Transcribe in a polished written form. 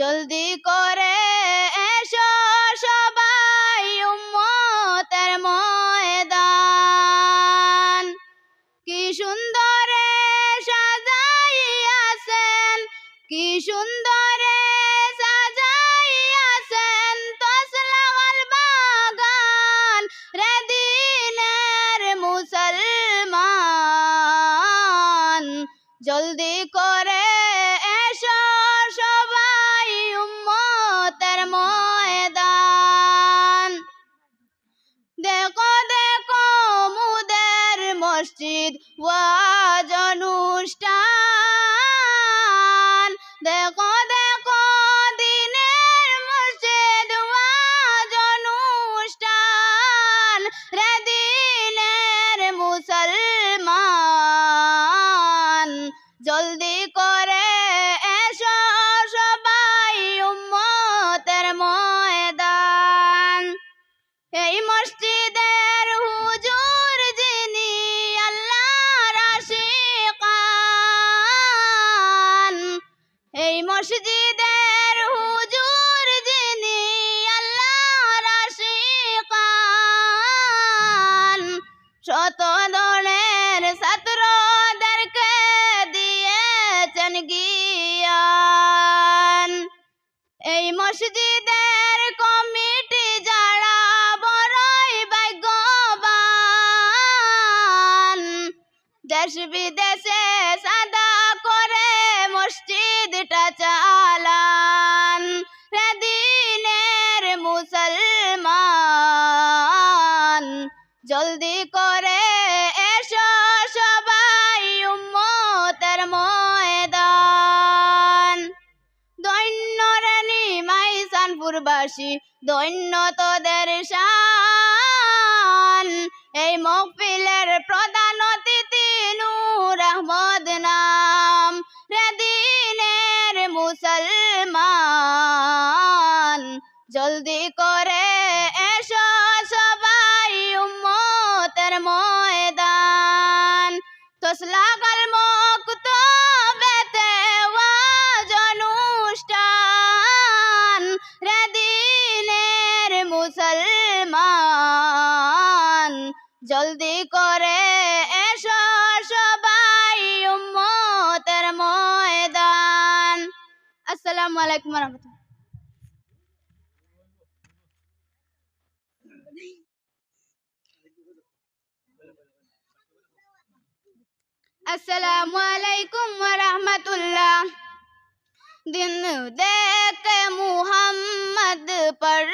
জলদি করে এসো সবাই উম্মতের ময়দান। কি সুন্দরে সাজাইয়াছেন, কি সুন্দরে সাজাইয়াছেন তসলাগাল বাগান রে দিনের মুসলমান। জলদি করে এসো সবাই উম্মতের ময়দান। দেখো দেখো মুদের মসজিদ ওয়াজ অনুষ্ঠান, দেখো দেখো দিনের মসজিদ ওয়াজ অনুষ্ঠান রে দিনের মুসলমান। জলদি করে এসো সবাই উম্মতের ময়দান। এই মসজিদের হুজুর যিনি আল্লাহর আশিকান, এই মসজিদের হুজুর যিনি আল্লাহর আশিকান, শত দলের ছাত্রদেরকে দিয়েছেন জ্ঞান। এই মসজিদের কমিটি যারা বড়ই ভাগ্যবান, দেশ বিদেশে সাদা করে মসজিদটা চালান রে দিনের মুসলমান। জলদি করে এসো সবাই উম্মতের ময়দান। ধন্য রে নিমাই সানপুরবাসী, ধন্য তোদের শান। এই মহফিলের প্রধান অতিথি নূর আহমদ নাম রে দিনের মুসলমান। জলদি করে এসো সবাই উম্মতের ময়দান। তসলাগাল মক্তবেতে ওয়াজ অনুষ্ঠান রে দিনের মুসলমান। জলদি করে এসো সবাই উম্মতের ময়দান। আসসালামু আলাইকুম ওয়া রাহমাতুল্লাহ। अस्सलामु अलैकुम व रहमतुल्लाह। दिन देख मुहम्मद पर